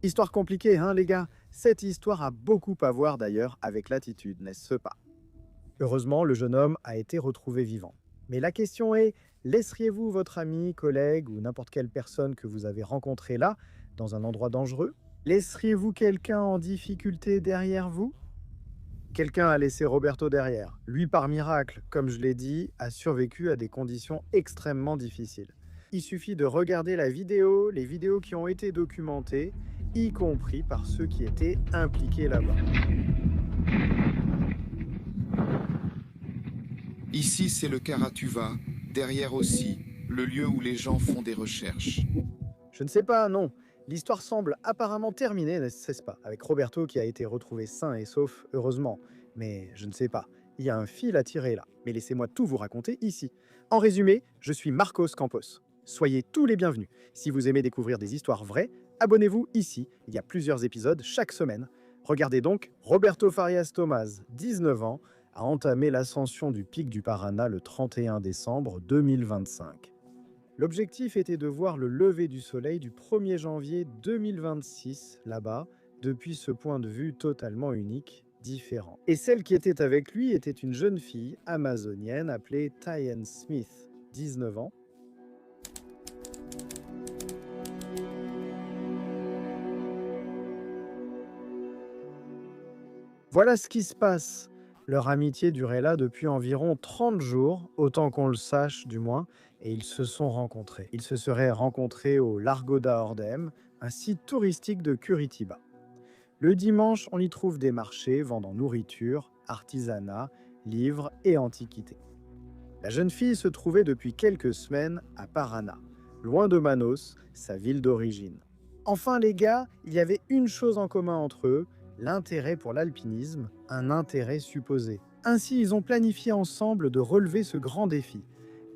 Histoire compliquée, hein les gars? Cette histoire a beaucoup à voir d'ailleurs avec l'attitude, n'est-ce pas? Heureusement, le jeune homme a été retrouvé vivant. Mais la question est, laisseriez-vous votre ami, collègue ou n'importe quelle personne que vous avez rencontrée là, dans un endroit dangereux? Laisseriez-vous quelqu'un en difficulté derrière vous? Quelqu'un a laissé Roberto derrière. Lui, par miracle, comme je l'ai dit, a survécu à des conditions extrêmement difficiles. Il suffit de regarder la vidéo, les vidéos qui ont été documentées, y compris par ceux qui étaient impliqués là-bas. Ici, c'est le Karatuva, derrière aussi, le lieu où les gens font des recherches. Je ne sais pas, non. L'histoire semble apparemment terminée, n'est-ce pas? Avec Roberto qui a été retrouvé sain et sauf, heureusement. Mais je ne sais pas. Il y a un fil à tirer là. Mais laissez-moi tout vous raconter ici. En résumé, je suis Marcos Campos. Soyez tous les bienvenus. Si vous aimez découvrir des histoires vraies, abonnez-vous ici. Il y a plusieurs épisodes chaque semaine. Regardez donc Roberto Farias Tomás, 19 ans, a entamé l'ascension du pic du Paraná le 31 décembre 2025. L'objectif était de voir le lever du soleil du 1er janvier 2026, là-bas, depuis ce point de vue totalement unique, différent. Et celle qui était avec lui était une jeune fille amazonienne appelée Tyann Smith, 19 ans. Voilà ce qui se passe. Leur amitié durait là depuis environ 30 jours, autant qu'on le sache du moins, et ils se sont rencontrés. Ils se seraient rencontrés au Largo da Ordem, un site touristique de Curitiba. Le dimanche, on y trouve des marchés vendant nourriture, artisanat, livres et antiquités. La jeune fille se trouvait depuis quelques semaines à Paraná, loin de Manos, sa ville d'origine. Enfin les gars, il y avait une chose en commun entre eux, l'intérêt pour l'alpinisme, un intérêt supposé. Ainsi, ils ont planifié ensemble de relever ce grand défi,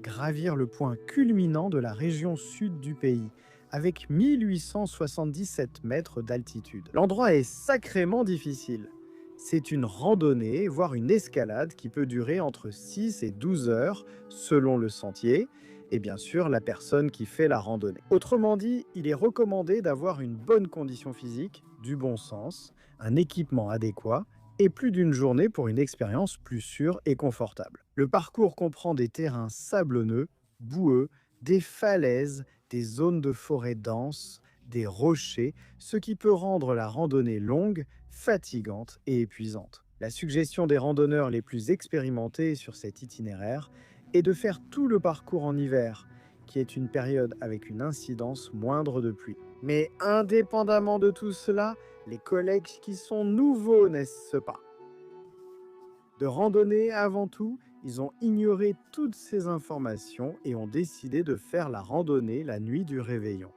gravir le point culminant de la région sud du pays, avec 1877 mètres d'altitude. L'endroit est sacrément difficile. C'est une randonnée, voire une escalade qui peut durer entre 6 et 12 heures selon le sentier et bien sûr la personne qui fait la randonnée. Autrement dit, il est recommandé d'avoir une bonne condition physique, du bon sens, un équipement adéquat et plus d'une journée pour une expérience plus sûre et confortable. Le parcours comprend des terrains sablonneux, boueux, des falaises, des zones de forêt denses, des rochers, ce qui peut rendre la randonnée longue, fatigante et épuisante. La suggestion des randonneurs les plus expérimentés sur cet itinéraire est de faire tout le parcours en hiver, qui est une période avec une incidence moindre de pluie. Mais indépendamment de tout cela, les collègues qui sont nouveaux, n'est-ce pas? De randonnée avant tout, ils ont ignoré toutes ces informations et ont décidé de faire la randonnée la nuit du réveillon.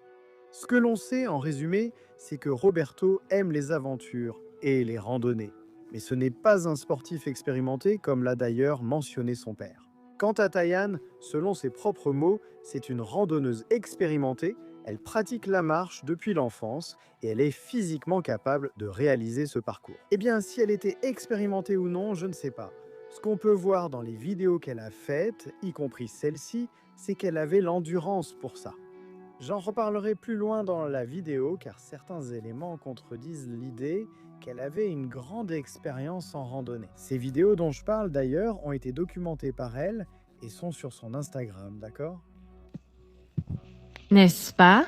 Ce que l'on sait en résumé, c'est que Roberto aime les aventures et les randonnées. Mais ce n'est pas un sportif expérimenté comme l'a d'ailleurs mentionné son père. Quant à Tyann, selon ses propres mots, c'est une randonneuse expérimentée, elle pratique la marche depuis l'enfance et elle est physiquement capable de réaliser ce parcours. Eh bien, si elle était expérimentée ou non, je ne sais pas. Ce qu'on peut voir dans les vidéos qu'elle a faites, y compris celle-ci, c'est qu'elle avait l'endurance pour ça. J'en reparlerai plus loin dans la vidéo car certains éléments contredisent l'idée qu'elle avait une grande expérience en randonnée. Ces vidéos dont je parle d'ailleurs ont été documentées par elle et sont sur son Instagram, d'accord? N'est-ce pas?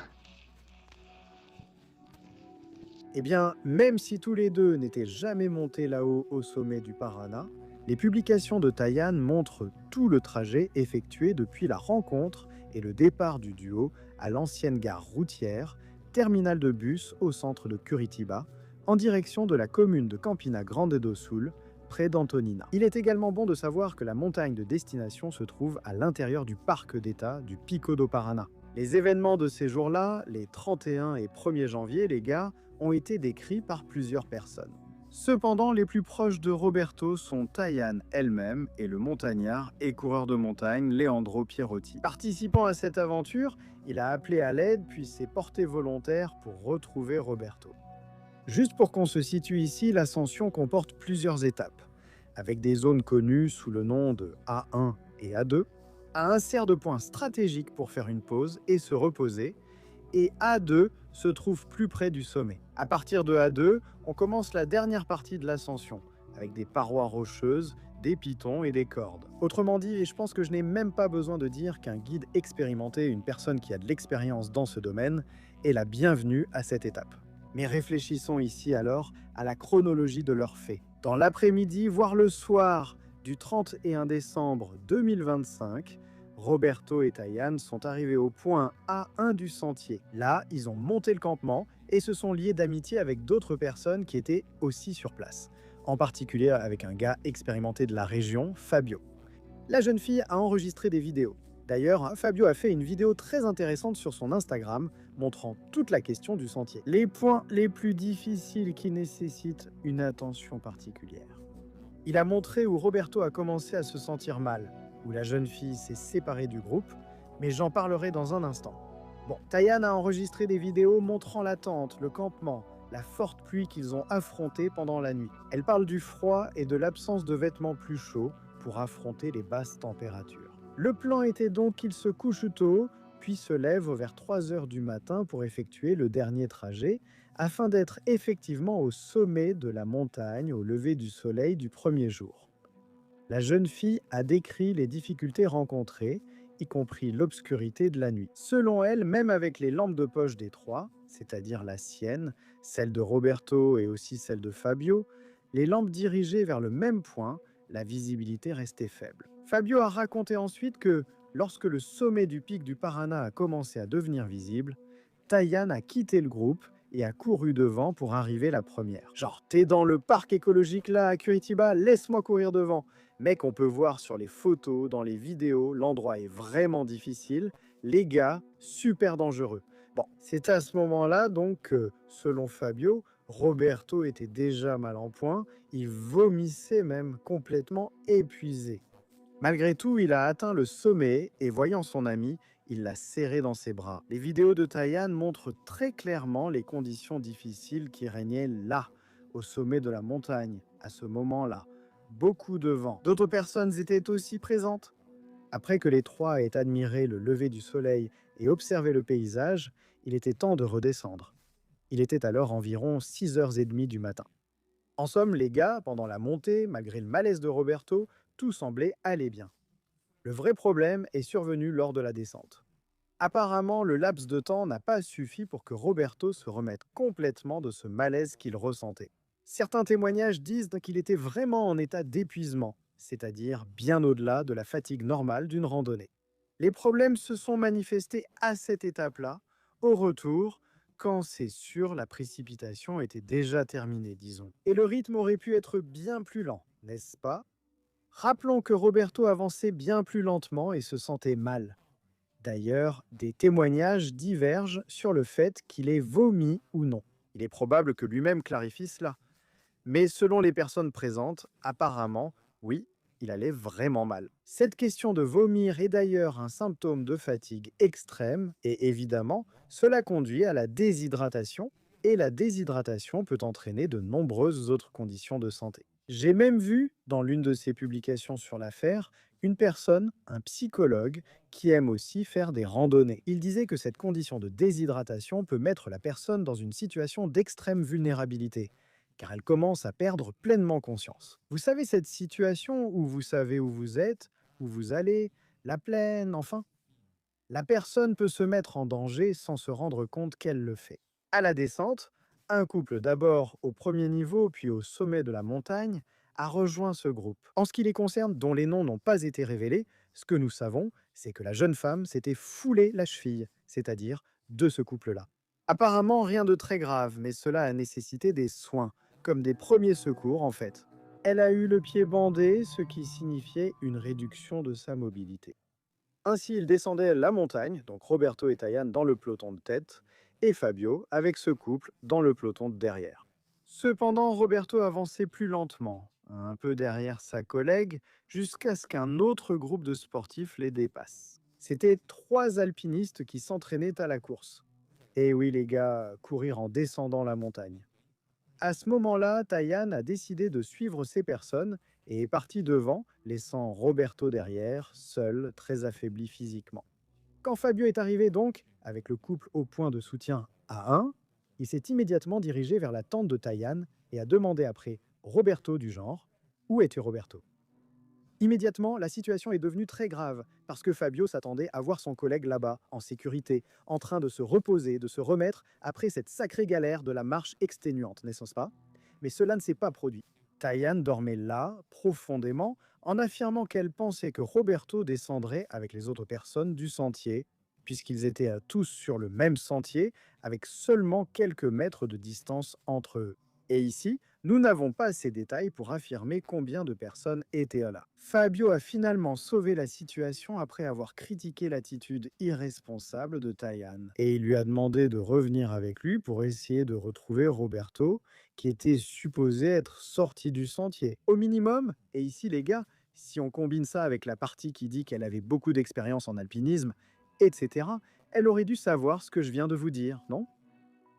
Eh bien, même si tous les deux n'étaient jamais montés là-haut au sommet du Paraná, les publications de Tyann montrent tout le trajet effectué depuis la rencontre et le départ du duo à l'ancienne gare routière, terminal de bus au centre de Curitiba, en direction de la commune de Campina Grande do Sul, près d'Antonina. Il est également bon de savoir que la montagne de destination se trouve à l'intérieur du parc d'État du Pico do Paraná. Les événements de ces jours-là, les 31 et 1er janvier, les gars, ont été décrits par plusieurs personnes. Cependant, les plus proches de Roberto sont Tyann elle-même et le montagnard et coureur de montagne Leandro Pierotti. Participant à cette aventure, il a appelé à l'aide puis s'est porté volontaire pour retrouver Roberto. Juste pour qu'on se situe ici, l'ascension comporte plusieurs étapes, avec des zones connues sous le nom de A1 et A2, à un cerf de points stratégiques pour faire une pause et se reposer, et A2 se trouve plus près du sommet. À partir de A2, on commence la dernière partie de l'ascension, avec des parois rocheuses, des pitons et des cordes. Autrement dit, et je pense que je n'ai même pas besoin de dire qu'un guide expérimenté, une personne qui a de l'expérience dans ce domaine, est la bienvenue à cette étape. Mais réfléchissons ici alors à la chronologie de leurs faits. Dans l'après-midi, voire le soir du 31 décembre 2025, Roberto et Taïan sont arrivés au point A1 du sentier. Là, ils ont monté le campement et se sont liés d'amitié avec d'autres personnes qui étaient aussi sur place, en particulier avec un gars expérimenté de la région, Fabio. La jeune fille a enregistré des vidéos. D'ailleurs, Fabio a fait une vidéo très intéressante sur son Instagram, montrant toute la question du sentier. Les points les plus difficiles qui nécessitent une attention particulière. Il a montré où Roberto a commencé à se sentir mal, où la jeune fille s'est séparée du groupe, mais j'en parlerai dans un instant. Bon, Taïan a enregistré des vidéos montrant la tente, le campement, la forte pluie qu'ils ont affrontée pendant la nuit. Elle parle du froid et de l'absence de vêtements plus chauds pour affronter les basses températures. Le plan était donc qu'il se couche tôt, puis se lève vers 3 heures du matin pour effectuer le dernier trajet, afin d'être effectivement au sommet de la montagne au lever du soleil du premier jour. La jeune fille a décrit les difficultés rencontrées, y compris l'obscurité de la nuit. Selon elle, même avec les lampes de poche des trois, c'est-à-dire la sienne, celle de Roberto et aussi celle de Fabio, les lampes dirigées vers le même point, la visibilité restait faible. Fabio a raconté ensuite que, lorsque le sommet du pic du Paraná a commencé à devenir visible, Taïan a quitté le groupe et a couru devant pour arriver la première. Genre, t'es dans le parc écologique là à Curitiba, laisse-moi courir devant. Mec, on peut voir sur les photos, dans les vidéos, l'endroit est vraiment difficile. Les gars, super dangereux. Bon, c'est à ce moment-là donc que, selon Fabio, Roberto était déjà mal en point, il vomissait même complètement épuisé. Malgré tout, il a atteint le sommet et voyant son ami, il l'a serré dans ses bras. Les vidéos de Taïan montrent très clairement les conditions difficiles qui régnaient là, au sommet de la montagne, à ce moment-là. Beaucoup de vent. D'autres personnes étaient aussi présentes. Après que les trois aient admiré le lever du soleil et observé le paysage, il était temps de redescendre. Il était alors environ 6h30 du matin. En somme, les gars, pendant la montée, malgré le malaise de Roberto, tout semblait aller bien. Le vrai problème est survenu lors de la descente. Apparemment, le laps de temps n'a pas suffi pour que Roberto se remette complètement de ce malaise qu'il ressentait. Certains témoignages disent qu'il était vraiment en état d'épuisement, c'est-à-dire bien au-delà de la fatigue normale d'une randonnée. Les problèmes se sont manifestés à cette étape-là, au retour, quand c'est sûr la précipitation était déjà terminée, disons. Et le rythme aurait pu être bien plus lent, n'est-ce pas? Rappelons que Roberto avançait bien plus lentement et se sentait mal. D'ailleurs, des témoignages divergent sur le fait qu'il ait vomi ou non. Il est probable que lui-même clarifie cela. Mais selon les personnes présentes, apparemment, oui, il allait vraiment mal. Cette question de vomir est d'ailleurs un symptôme de fatigue extrême et évidemment, cela conduit à la déshydratation et la déshydratation peut entraîner de nombreuses autres conditions de santé. J'ai même vu, dans l'une de ses publications sur l'affaire, une personne, un psychologue, qui aime aussi faire des randonnées. Il disait que cette condition de déshydratation peut mettre la personne dans une situation d'extrême vulnérabilité, car elle commence à perdre pleinement conscience. Vous savez cette situation où vous savez où vous êtes, où vous allez, la plaine, enfin. La personne peut se mettre en danger sans se rendre compte qu'elle le fait. À la descente, un couple d'abord au premier niveau puis au sommet de la montagne a rejoint ce groupe. En ce qui les concerne, dont les noms n'ont pas été révélés, ce que nous savons, c'est que la jeune femme s'était foulée la cheville, c'est-à-dire de ce couple-là. Apparemment, rien de très grave, mais cela a nécessité des soins, comme des premiers secours en fait. Elle a eu le pied bandé, ce qui signifiait une réduction de sa mobilité. Ainsi, ils descendaient la montagne, donc Roberto et Taïan dans le peloton de tête, et Fabio avec ce couple dans le peloton de derrière. Cependant, Roberto avançait plus lentement, un peu derrière sa collègue, jusqu'à ce qu'un autre groupe de sportifs les dépasse. C'étaient 3 alpinistes qui s'entraînaient à la course. Et oui les gars, courir en descendant la montagne. À ce moment-là, Taïan a décidé de suivre ces personnes et est parti devant, laissant Roberto derrière, seul, très affaibli physiquement. Quand Fabio est arrivé donc, avec le couple au point de soutien À 1, il s'est immédiatement dirigé vers la tente de Tayane et a demandé après Roberto du genre où était Roberto. Immédiatement, la situation est devenue très grave parce que Fabio s'attendait à voir son collègue là-bas, en sécurité, en train de se reposer, de se remettre après cette sacrée galère de la marche exténuante, n'est-ce pas? Mais cela ne s'est pas produit. Tayane dormait là, profondément, en affirmant qu'elle pensait que Roberto descendrait avec les autres personnes du sentier, puisqu'ils étaient tous sur le même sentier, avec seulement quelques mètres de distance entre eux. Et ici, nous n'avons pas ces détails pour affirmer combien de personnes étaient là. Fabio a finalement sauvé la situation après avoir critiqué l'attitude irresponsable de Tayane. Et il lui a demandé de revenir avec lui pour essayer de retrouver Roberto, qui était supposé être sorti du sentier. Au minimum, et ici les gars, si on combine ça avec la partie qui dit qu'elle avait beaucoup d'expérience en alpinisme, etc., elle aurait dû savoir ce que je viens de vous dire, non?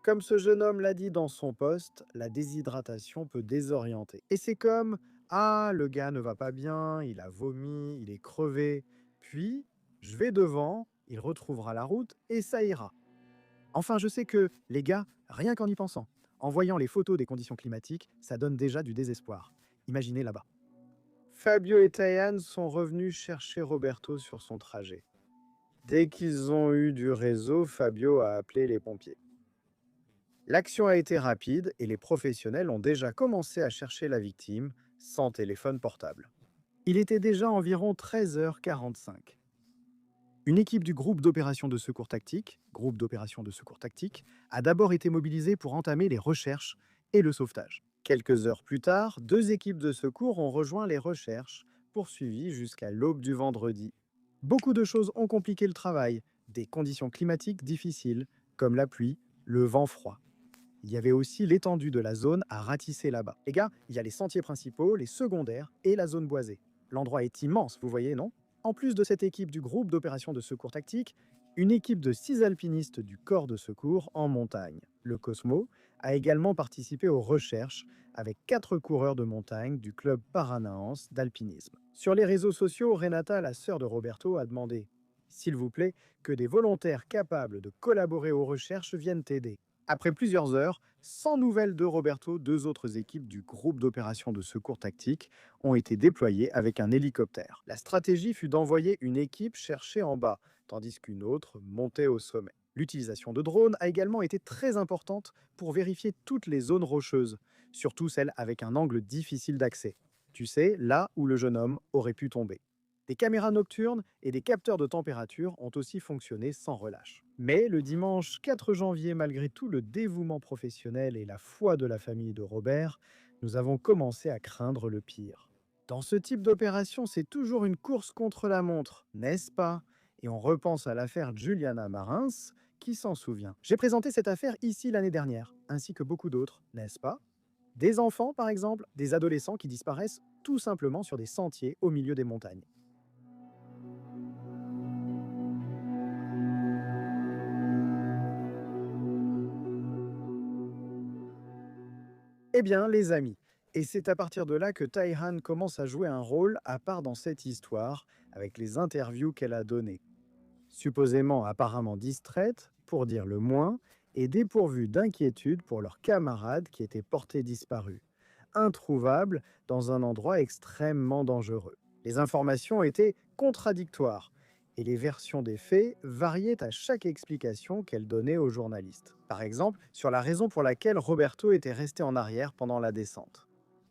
Comme ce jeune homme l'a dit dans son post, la déshydratation peut désorienter. Et c'est comme ah, le gars ne va pas bien, il a vomi, il est crevé. Puis, je vais devant, il retrouvera la route et ça ira. Enfin, je sais que, les gars, rien qu'en y pensant, en voyant les photos des conditions climatiques, ça donne déjà du désespoir. Imaginez là-bas. Fabio et Tayane sont revenus chercher Roberto sur son trajet. Dès qu'ils ont eu du réseau, Fabio a appelé les pompiers. L'action a été rapide et les professionnels ont déjà commencé à chercher la victime sans téléphone portable. Il était déjà environ 13h45. Une équipe du groupe d'opération de secours tactique, a d'abord été mobilisée pour entamer les recherches et le sauvetage. Quelques heures plus tard, 2 équipes de secours ont rejoint les recherches, poursuivies jusqu'à l'aube du vendredi. Beaucoup de choses ont compliqué le travail, des conditions climatiques difficiles, comme la pluie, le vent froid. Il y avait aussi l'étendue de la zone à ratisser là-bas. Les gars, il y a les sentiers principaux, les secondaires et la zone boisée. L'endroit est immense, vous voyez, non? En plus de cette équipe du groupe d'opération de secours tactique, une équipe de 6 alpinistes du corps de secours en montagne, le Cosmo, a également participé aux recherches avec 4 coureurs de montagne du club Paranaense d'alpinisme. Sur les réseaux sociaux, Renata, la sœur de Roberto, a demandé « S'il vous plaît, que des volontaires capables de collaborer aux recherches viennent t'aider. » Après plusieurs heures, sans nouvelles de Roberto, 2 autres équipes du groupe d'opération de secours tactique ont été déployées avec un hélicoptère. La stratégie fut d'envoyer une équipe chercher en bas, tandis qu'une autre montait au sommet. L'utilisation de drones a également été très importante pour vérifier toutes les zones rocheuses, surtout celles avec un angle difficile d'accès. Tu sais, là où le jeune homme aurait pu tomber. Des caméras nocturnes et des capteurs de température ont aussi fonctionné sans relâche. Mais le dimanche 4 janvier, malgré tout le dévouement professionnel et la foi de la famille de Robert, nous avons commencé à craindre le pire. Dans ce type d'opération, c'est toujours une course contre la montre, n'est-ce pas? Et on repense à l'affaire Juliana Marins, qui s'en souvient. J'ai présenté cette affaire ici l'année dernière, ainsi que beaucoup d'autres, n'est-ce pas? Des enfants, par exemple, des adolescents qui disparaissent tout simplement sur des sentiers au milieu des montagnes. Eh bien, les amis, et c'est à partir de là que Taihan commence à jouer un rôle à part dans cette histoire, avec les interviews qu'elle a données. Supposément apparemment distraite, pour dire le moins, et dépourvue d'inquiétude pour leurs camarades qui étaient portés disparus, introuvables dans un endroit extrêmement dangereux. Les informations étaient contradictoires, et les versions des faits variaient à chaque explication qu'elle donnait aux journalistes. Par exemple, sur la raison pour laquelle Roberto était resté en arrière pendant la descente.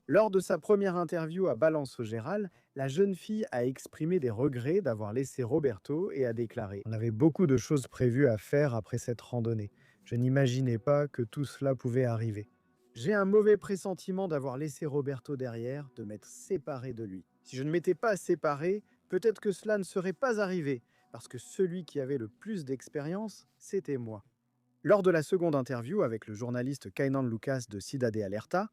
Lors de sa première interview à Balance-au-Géral, la jeune fille a exprimé des regrets d'avoir laissé Roberto et a déclaré « On avait beaucoup de choses prévues à faire après cette randonnée. Je n'imaginais pas que tout cela pouvait arriver. J'ai un mauvais pressentiment d'avoir laissé Roberto derrière, de m'être séparé de lui. Si je ne m'étais pas séparé, peut-être que cela ne serait pas arrivé, parce que celui qui avait le plus d'expérience, c'était moi. » Lors de la seconde interview avec le journaliste Kainan Lucas de Cidade Alerta,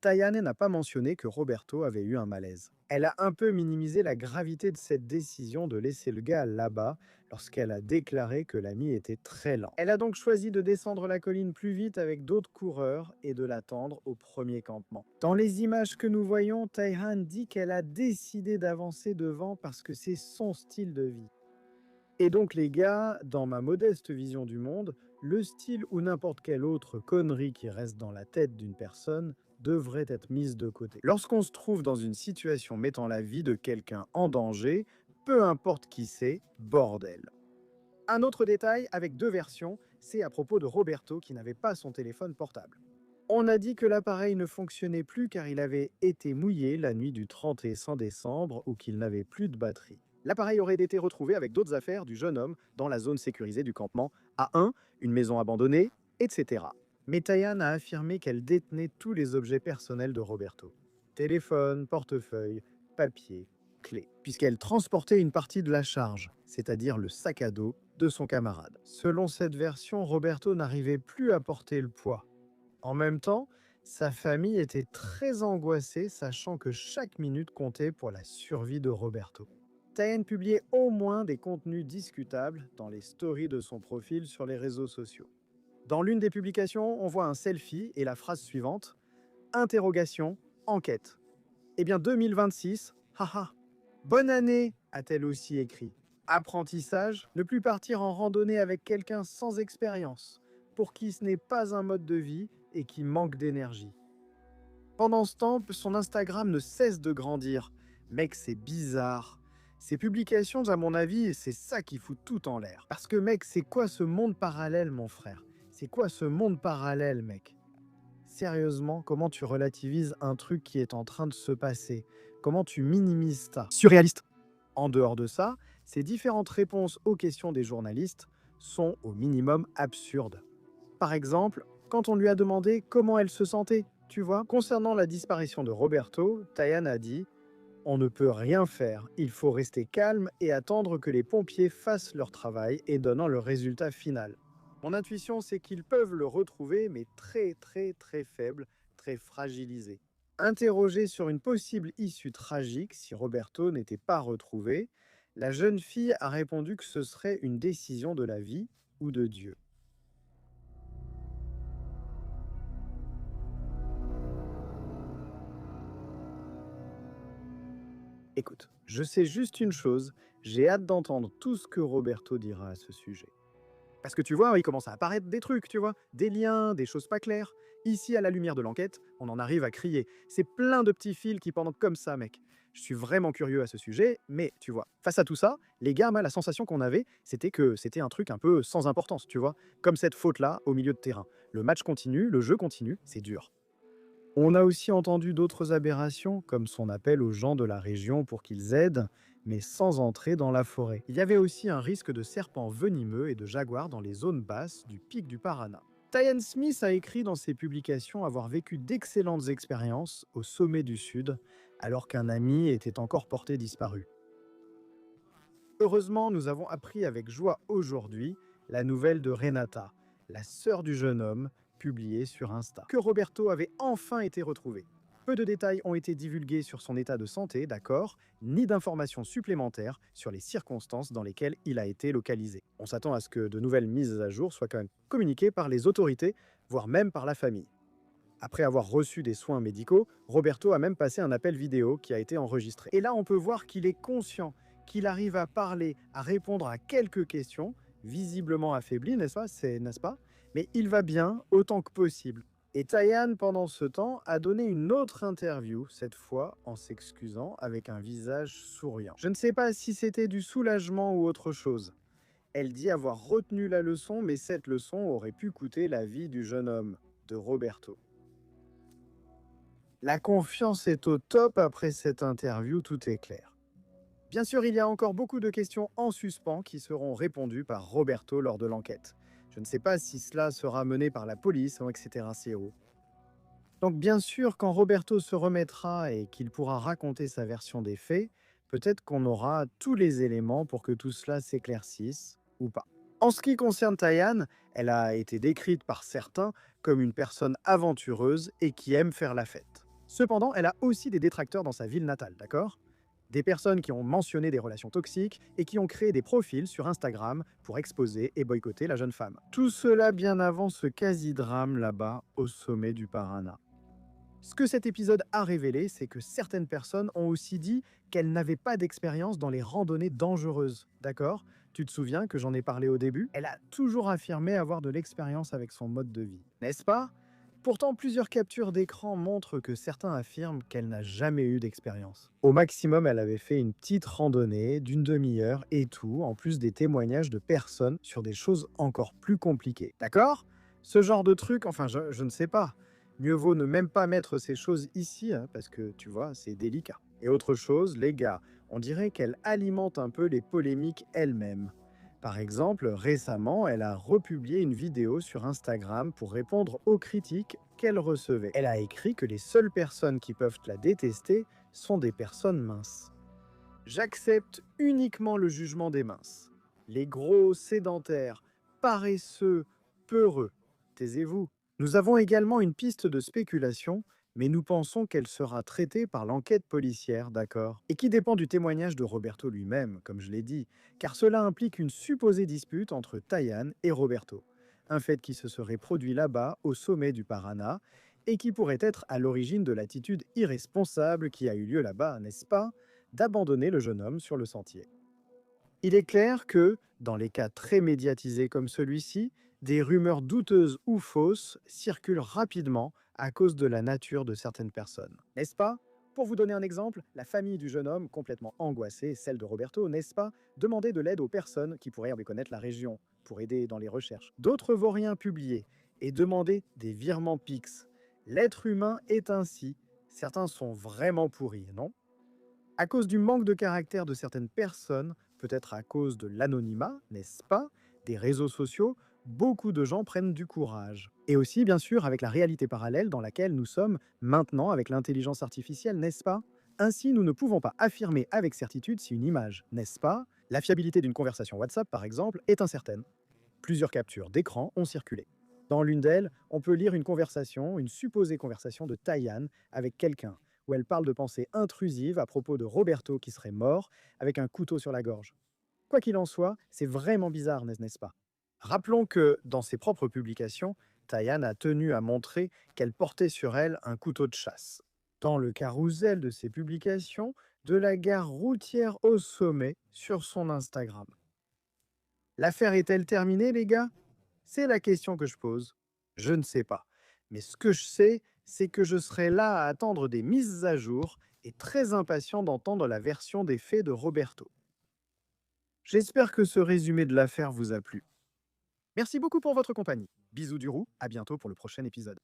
Tayane n'a pas mentionné que Roberto avait eu un malaise. Elle a un peu minimisé la gravité de cette décision de laisser le gars là-bas lorsqu'elle a déclaré que l'ami était très lent. Elle a donc choisi de descendre la colline plus vite avec d'autres coureurs et de l'attendre au premier campement. Dans les images que nous voyons, Tayane dit qu'elle a décidé d'avancer devant parce que c'est son style de vie. Et donc les gars, dans ma modeste vision du monde, le style ou n'importe quelle autre connerie qui reste dans la tête d'une personne devrait être mise de côté. Lorsqu'on se trouve dans une situation mettant la vie de quelqu'un en danger, peu importe qui c'est, bordel. Un autre détail avec deux versions, c'est à propos de Roberto qui n'avait pas son téléphone portable. On a dit que l'appareil ne fonctionnait plus car il avait été mouillé la nuit du 31 décembre ou qu'il n'avait plus de batterie. L'appareil aurait été retrouvé avec d'autres affaires du jeune homme dans la zone sécurisée du campement A1, une maison abandonnée, etc. Mais Tayan a affirmé qu'elle détenait tous les objets personnels de Roberto. Téléphone, portefeuille, papier, clés, puisqu'elle transportait une partie de la charge, c'est-à-dire le sac à dos de son camarade. Selon cette version, Roberto n'arrivait plus à porter le poids. En même temps, sa famille était très angoissée, sachant que chaque minute comptait pour la survie de Roberto. Tayan publiait au moins des contenus discutables dans les stories de son profil sur les réseaux sociaux. Dans l'une des publications, on voit un selfie et la phrase suivante : interrogation, enquête. Eh bien 2026, haha. Bonne année, a-t-elle aussi écrit. Apprentissage, ne plus partir en randonnée avec quelqu'un sans expérience, pour qui ce n'est pas un mode de vie et qui manque d'énergie. Pendant ce temps, son Instagram ne cesse de grandir. Mec, c'est bizarre. Ces publications, à mon avis, c'est ça qui fout tout en l'air. Parce que mec, c'est quoi ce monde parallèle, mon frère ? C'est quoi ce monde parallèle, mec ? Sérieusement, comment tu relativises un truc qui est en train de se passer ? Comment tu minimises ça ? Surréaliste. En dehors de ça, ces différentes réponses aux questions des journalistes sont au minimum absurdes. Par exemple, quand on lui a demandé comment elle se sentait, tu vois, concernant la disparition de Roberto, Tayan a dit « On ne peut rien faire, il faut rester calme et attendre que les pompiers fassent leur travail et donnant le résultat final. » Mon intuition, c'est qu'ils peuvent le retrouver, mais très faible, très fragilisé. Interrogée sur une possible issue tragique si Roberto n'était pas retrouvé, la jeune fille a répondu que ce serait une décision de la vie ou de Dieu. Écoute, je sais juste une chose, j'ai hâte d'entendre tout ce que Roberto dira à ce sujet. Parce que tu vois, il commence à apparaître des trucs, tu vois, des liens, des choses pas claires. Ici, à la lumière de l'enquête, on en arrive à crier. C'est plein de petits fils qui pendent comme ça, mec. Je suis vraiment curieux à ce sujet, mais tu vois, face à tout ça, les gars, la sensation qu'on avait, c'était que c'était un truc un peu sans importance, tu vois. Comme cette faute-là au milieu de terrain. Le match continue, le jeu continue, c'est dur. On a aussi entendu d'autres aberrations, comme son appel aux gens de la région pour qu'ils aident, mais sans entrer dans la forêt. Il y avait aussi un risque de serpents venimeux et de jaguars dans les zones basses du pic du Paraná. Tayan Smith a écrit dans ses publications avoir vécu d'excellentes expériences au sommet du Sud, alors qu'un ami était encore porté disparu. Heureusement, nous avons appris avec joie aujourd'hui la nouvelle de Renata, la sœur du jeune homme, publiée sur Insta, que Roberto avait enfin été retrouvé. Peu de détails ont été divulgués sur son état de santé, d'accord, ni d'informations supplémentaires sur les circonstances dans lesquelles il a été localisé. On s'attend à ce que de nouvelles mises à jour soient quand même communiquées par les autorités, voire même par la famille. Après avoir reçu des soins médicaux, Roberto a même passé un appel vidéo qui a été enregistré. Et là, on peut voir qu'il est conscient, qu'il arrive à parler, à répondre à quelques questions, visiblement affaibli, n'est-ce pas? Mais il va bien autant que possible. Et Tayan, pendant ce temps, a donné une autre interview, cette fois en s'excusant avec un visage souriant. Je ne sais pas si c'était du soulagement ou autre chose. Elle dit avoir retenu la leçon, mais cette leçon aurait pu coûter la vie du jeune homme, de Roberto. La confiance est au top après cette interview, tout est clair. Bien sûr, il y a encore beaucoup de questions en suspens qui seront répondues par Roberto lors de l'enquête. Je ne sais pas si cela sera mené par la police, etc. Donc bien sûr, quand Roberto se remettra et qu'il pourra raconter sa version des faits, peut-être qu'on aura tous les éléments pour que tout cela s'éclaircisse ou pas. En ce qui concerne Tayan, elle a été décrite par certains comme une personne aventureuse et qui aime faire la fête. Cependant, elle a aussi des détracteurs dans sa ville natale, d'accord ? Des personnes qui ont mentionné des relations toxiques et qui ont créé des profils sur Instagram pour exposer et boycotter la jeune femme. Tout cela bien avant ce quasi-drame là-bas au sommet du Paraná. Ce que cet épisode a révélé, c'est que certaines personnes ont aussi dit qu'elles n'avaient pas d'expérience dans les randonnées dangereuses, d'accord ? Tu te souviens que j'en ai parlé au début? Elle a toujours affirmé avoir de l'expérience avec son mode de vie, n'est-ce pas? Pourtant, plusieurs captures d'écran montrent que certains affirment qu'elle n'a jamais eu d'expérience. Au maximum, elle avait fait une petite randonnée d'une demi-heure et tout, en plus des témoignages de personnes sur des choses encore plus compliquées. D'accord? Ce genre de truc, enfin, je ne sais pas. Mieux vaut ne même pas mettre ces choses ici, hein, parce que, tu vois, c'est délicat. Et autre chose, les gars, on dirait qu'elle alimente un peu les polémiques elle-même. Par exemple, récemment, elle a republié une vidéo sur Instagram pour répondre aux critiques qu'elle recevait. Elle a écrit que les seules personnes qui peuvent la détester sont des personnes minces. J'accepte uniquement le jugement des minces. Les gros sédentaires, paresseux, peureux. Taisez-vous. Nous avons également une piste de spéculation, mais nous pensons qu'elle sera traitée par l'enquête policière, d'accord? Et qui dépend du témoignage de Roberto lui-même, comme je l'ai dit, car cela implique une supposée dispute entre Tayane et Roberto. Un fait qui se serait produit là-bas, au sommet du Paraná, et qui pourrait être à l'origine de l'attitude irresponsable qui a eu lieu là-bas, n'est-ce pas? D'abandonner le jeune homme sur le sentier. Il est clair que, dans les cas très médiatisés comme celui-ci, des rumeurs douteuses ou fausses circulent rapidement à cause de la nature de certaines personnes. N'est-ce pas? Pour vous donner un exemple, la famille du jeune homme, complètement angoissée, celle de Roberto, n'est-ce pas, demandait de l'aide aux personnes qui pourraient reconnaître la région pour aider dans les recherches. D'autres vauriens publiaient et demandaient des virements Pix. L'être humain est ainsi. Certains sont vraiment pourris, non? À cause du manque de caractère de certaines personnes, peut-être à cause de l'anonymat, n'est-ce pas, des réseaux sociaux, beaucoup de gens prennent du courage. Et aussi, bien sûr, avec la réalité parallèle dans laquelle nous sommes maintenant avec l'intelligence artificielle, n'est-ce pas? Ainsi, nous ne pouvons pas affirmer avec certitude si une image, n'est-ce pas? La fiabilité d'une conversation WhatsApp, par exemple, est incertaine. Plusieurs captures d'écran ont circulé. Dans l'une d'elles, on peut lire une conversation, une supposée conversation de Tayane avec quelqu'un, où elle parle de pensées intrusives à propos de Roberto qui serait mort avec un couteau sur la gorge. Quoi qu'il en soit, c'est vraiment bizarre, n'est-ce pas? Rappelons que, dans ses propres publications, Tayane a tenu à montrer qu'elle portait sur elle un couteau de chasse. Dans le carrousel de ses publications, de la gare routière au sommet sur son Instagram. L'affaire est-elle terminée, les gars? C'est la question que je pose. Je ne sais pas. Mais ce que je sais, c'est que je serai là à attendre des mises à jour et très impatient d'entendre la version des faits de Roberto. J'espère que ce résumé de l'affaire vous a plu. Merci beaucoup pour votre compagnie. Bisous du roux, à bientôt pour le prochain épisode.